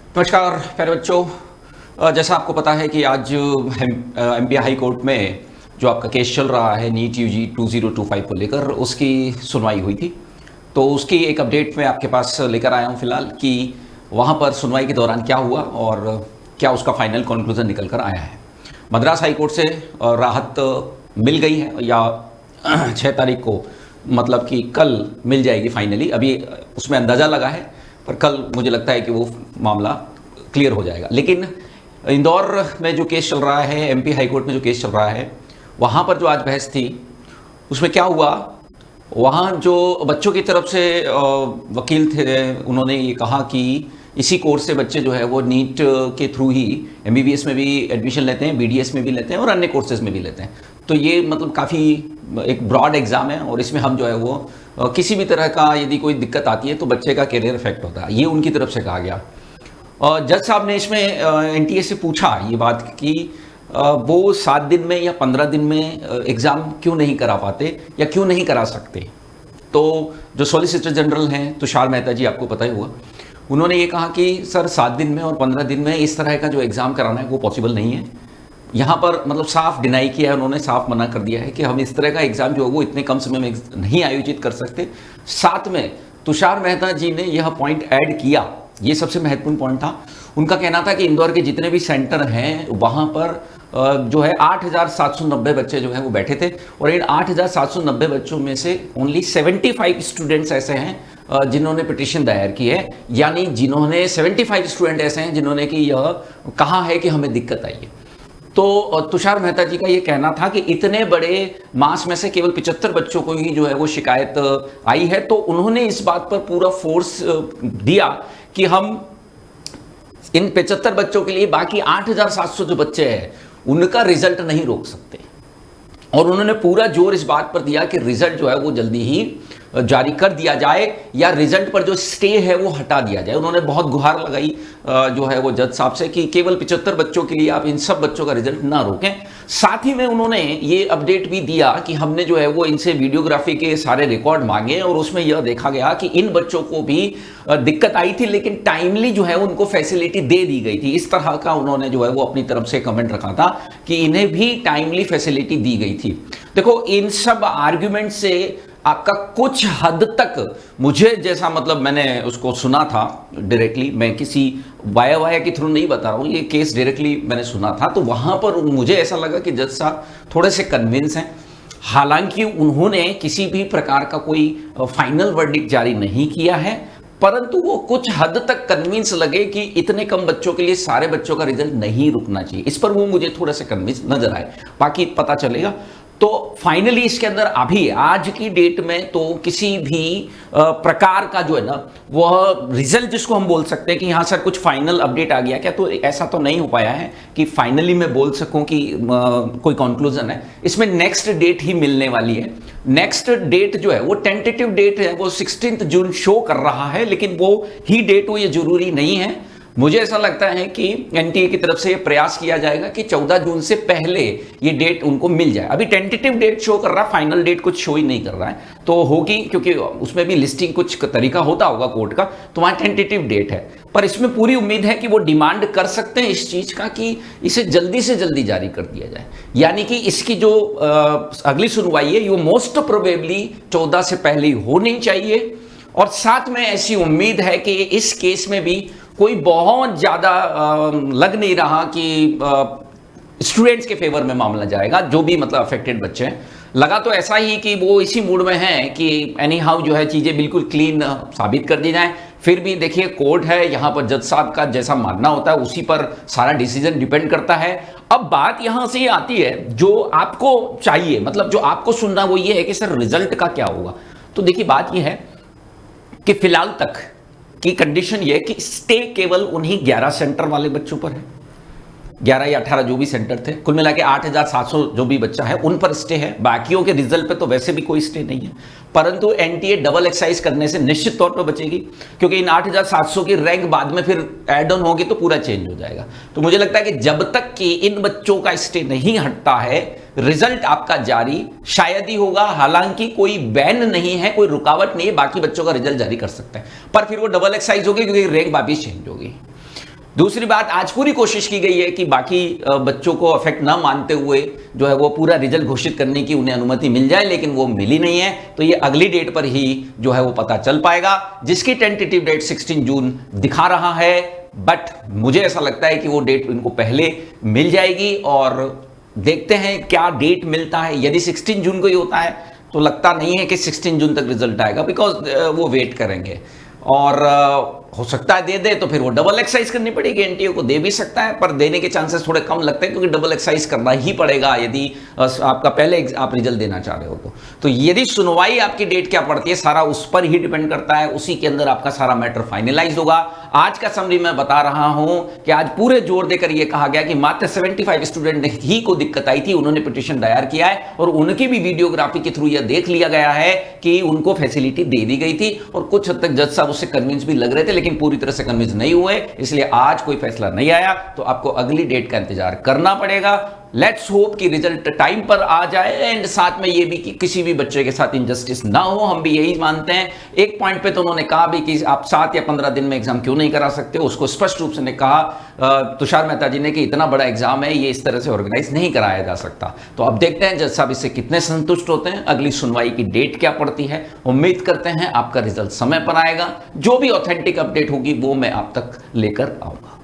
नमस्कार प्यारे बच्चों। जैसा आपको पता है कि आज एमपी हाई कोर्ट में जो आपका केस चल रहा है नीट यूजी 2025 को लेकर, उसकी सुनवाई हुई थी। तो उसकी एक अपडेट मैं आपके पास लेकर आया हूं फिलहाल कि वहां पर सुनवाई के दौरान क्या हुआ और क्या उसका फाइनल कंक्लूजन निकल कर आया है। मद्रास हाई कोर्ट से राहत मिल गई है या 6 तारीख को, मतलब कि कल मिल जाएगी फाइनली। अभी उसमें अंदाज़ा लगा है, पर कल मुझे लगता है कि वो मामला क्लियर हो जाएगा। लेकिन इंदौर में जो केस चल रहा है, एमपी हाई कोर्ट में जो केस चल रहा है, वहाँ पर जो आज बहस थी उसमें क्या हुआ, वहाँ जो बच्चों की तरफ से वकील थे, उन्होंने ये कहा कि इसी कोर्स से बच्चे जो है वो नीट के थ्रू ही एमबीबीएस में भी एडमिशन लेते हैं, बीडीएस में भी लेते हैं और अन्य कोर्सेज में भी लेते हैं। तो ये मतलब काफ़ी एक ब्रॉड एग्जाम है और इसमें हम जो है वो किसी भी तरह का यदि कोई दिक्कत आती है तो बच्चे का करियर इफेक्ट होता है, ये उनकी तरफ से कहा गया। जज साहब ने इसमें एनटीए से पूछा ये बात कि वो 7 दिन में या 15 दिन में एग्ज़ाम क्यों नहीं करा पाते या क्यों नहीं करा सकते। तो जो सॉलिसिटर जनरल हैं तुषार मेहता जी, आपको पता ही हुआ, उन्होंने ये कहा कि सर 7 दिन में और 15 दिन में इस तरह का जो एग्ज़ाम कराना है वो पॉसिबल नहीं है। यहाँ पर मतलब साफ डिनाई किया है उन्होंने, साफ मना कर दिया है कि हम इस तरह का एग्ज़ाम जो है वो इतने कम समय में नहीं आयोजित कर सकते। साथ में तुषार मेहता जी ने यह पॉइंट ऐड किया, ये सबसे महत्वपूर्ण पॉइंट था। उनका कहना था कि इंदौर के जितने भी सेंटर हैं वहाँ पर जो है 8,790 बच्चे जो हैं वो बैठे थे और इन 8,790 बच्चों में से ओनली 75 स्टूडेंट्स ऐसे हैं जिन्होंने पिटीशन दायर की है, यानी जिन्होंने 75 स्टूडेंट ऐसे हैं जिन्होंने कि यह कहा है कि हमें दिक्कत आई है। तो तुषार मेहता जी का ये कहना था कि इतने बड़े मास में से केवल 75 बच्चों को ही जो है वो शिकायत आई है। तो उन्होंने इस बात पर पूरा फोर्स दिया कि हम इन 75 बच्चों के लिए बाकी 8,700 जो बच्चे हैं उनका रिजल्ट नहीं रोक सकते। और उन्होंने पूरा जोर इस बात पर दिया कि रिजल्ट जो है वो जल्दी ही जारी कर दिया जाए या रिजल्ट पर जो स्टे है वो हटा दिया जाए। उन्होंने बहुत गुहार लगाई जो है वो जज साहब से कि केवल 75 बच्चों के लिए आप इन सब बच्चों का रिजल्ट ना रोकें। साथ ही में उन्होंने ये अपडेट भी दिया कि हमने जो है वो इनसे वीडियोग्राफी के सारे रिकॉर्ड मांगे और उसमें यह देखा गया कि इन बच्चों को भी दिक्कत आई थी लेकिन टाइमली जो है उनको फैसिलिटी दे दी गई थी। इस तरह का उन्होंने जो है वो अपनी तरफ से कमेंट रखा था कि इन्हें भी टाइमली फैसिलिटी दी गई थी। देखो, इन सब आर्ग्यूमेंट से आपका कुछ हद तक, मुझे जैसा मतलब मैंने उसको सुना था डायरेक्टली, मैं किसी वाया के थ्रू नहीं बता रहा हूँ, ये केस डायरेक्टली मैंने सुना था, तो वहाँ पर मुझे ऐसा लगा कि जज साहब थोड़े से कन्विंस हैं। हालांकि उन्होंने किसी भी प्रकार का कोई फाइनल वर्डिक्ट जारी नहीं किया है, परंतु वो कुछ हद तक कन्विंस लगे कि इतने कम बच्चों के लिए सारे बच्चों का रिजल्ट नहीं रुकना चाहिए। इस पर वो मुझे थोड़ा सा कन्विंस नजर आए, बाकी पता चलेगा। तो फाइनली इसके अंदर अभी आज की डेट में तो किसी भी प्रकार का जो है ना वह रिजल्ट जिसको हम बोल सकते हैं कि हाँ सर कुछ फाइनल अपडेट आ गया क्या, तो ऐसा तो नहीं हो पाया है कि फाइनली मैं बोल सकूं कि कोई कंक्लूजन है। इसमें नेक्स्ट डेट ही मिलने वाली है। नेक्स्ट डेट जो है वो टेंटेटिव डेट है, वो 16 जून शो कर रहा है, लेकिन वो ही डेट हो ये जरूरी नहीं है। मुझे ऐसा लगता है कि एनटीए की तरफ से प्रयास किया जाएगा कि 14 जून से पहले ये डेट उनको मिल जाए। अभी टेंटेटिव डेट शो कर रहा है, फाइनल डेट कुछ शो ही नहीं कर रहा है, तो होगी क्योंकि उसमें भी लिस्टिंग कुछ तरीका होता होगा कोर्ट का, तो वहां टेंटेटिव डेट है। पर इसमें पूरी उम्मीद है कि वो डिमांड कर सकते हैं इस चीज का कि इसे जल्दी से जल्दी जारी कर दिया जाए, यानी कि इसकी जो अगली सुनवाई है वो मोस्ट प्रोबेबली 14 से पहले होनी चाहिए। और साथ में ऐसी उम्मीद है कि इस केस में भी कोई बहुत ज्यादा लग नहीं रहा कि स्टूडेंट्स के फेवर में मामला जाएगा, जो भी मतलब अफेक्टेड बच्चे हैं। लगा तो ऐसा ही कि वो इसी मूड में हैं कि एनी हाउ जो है चीजें बिल्कुल क्लीन साबित कर दी जाए। फिर भी देखिए कोर्ट है, यहाँ पर जज साहब का जैसा मानना होता है उसी पर सारा डिसीजन डिपेंड करता है। अब बात यहां से आती है जो आपको चाहिए, मतलब जो आपको सुनना वो ये है कि सर रिजल्ट का क्या होगा। तो देखिए बात ये है कि फिलहाल तक की कंडीशन ये है कि स्टे केवल उन्हीं 11 सेंटर वाले बच्चों पर है, 11 या 18 जो भी सेंटर थे, कुल मिला के 8,700 जो भी बच्चा है उन पर स्टे है। बाकियों के रिजल्ट पे तो वैसे भी कोई स्टे नहीं है, परंतु एनटीए डबल एक्साइज करने से निश्चित तौर पर बचेगी, क्योंकि इन 8,700 की रैंक बाद में फिर एड ऑन होगी तो पूरा चेंज हो जाएगा। तो मुझे लगता है कि जब तक कि इन बच्चों का स्टे नहीं हटता है रिजल्ट आपका जारी शायद ही होगा। हालांकि कोई बैन नहीं है, कोई रुकावट नहीं है, बाकी बच्चों का रिजल्ट जारी कर सकते हैं, पर फिर वो डबल एक्साइज होगी क्योंकि रैंक वापिस चेंज होगी। दूसरी बात, आज पूरी कोशिश की गई है कि बाकी बच्चों को अफेक्ट ना मानते हुए जो है वो पूरा रिजल्ट घोषित करने की उन्हें अनुमति मिल जाए, लेकिन वो मिली नहीं है। तो ये अगली डेट पर ही जो है वो पता चल पाएगा, जिसकी टेंटेटिव डेट 16 जून दिखा रहा है। बट मुझे ऐसा लगता है कि वो डेट इनको पहले मिल जाएगी, और देखते हैं क्या डेट मिलता है। यदि 16 जून को ही होता है तो लगता नहीं है कि 16 जून तक रिजल्ट आएगा, बिकॉज वो वेट करेंगे। और हो सकता है दे दे तो फिर वो डबल एक्सरसाइज करनी पड़ेगी। एनटीए को दे भी सकता है, पर देने के चांसेस थोड़े कम लगते हैं, क्योंकि डबल एक्सरसाइज करना ही पड़ेगा यदि आपका पहले आप रिजल्ट देना चाह रहे हो तो यदि सुनवाई आपकी डेट क्या पड़ती है, सारा उस पर ही डिपेंड करता है। उसी के अंदर आपका सारा मैटर फाइनलाइज होगा। आज का समरी मैं बता रहा हूं कि आज पूरे जोर देकर यह कहा गया कि मात्र 75 स्टूडेंट ही को दिक्कत आई थी, उन्होंने पिटीशन दायर किया है, और उनकी भी वीडियोग्राफी के थ्रू यह देख लिया गया है कि उनको फैसिलिटी दे दी गई थी। और कुछ हद तक जज साहब उससे कन्विंस भी लग रहे थे, लेकिन पूरी तरह से कन्विंस नहीं हुए, इसलिए आज कोई फैसला नहीं आया। तो आपको अगली डेट का इंतजार करना पड़ेगा। लेट्स होप कि रिजल्ट टाइम पर आ जाए, एंड साथ में ये भी कि किसी भी बच्चे के साथ इनजस्टिस ना हो, हम भी यही मानते हैं। एक पॉइंट पे तो उन्होंने कहा भी कि आप 7 या 15 दिन में एग्जाम क्यों नहीं करा सकते, उसको स्पष्ट रूप से ने कहा तुषार मेहता जी ने कि इतना बड़ा एग्जाम है, ये इस तरह से ऑर्गेनाइज नहीं कराया जा सकता। तो अब देखते हैं जज साहब इससे कितने संतुष्ट होते हैं, अगली सुनवाई की डेट क्या पड़ती है। उम्मीद करते हैं आपका रिजल्ट समय पर आएगा। जो भी ऑथेंटिक अपडेट होगी वो मैं आप तक लेकर आऊंगा।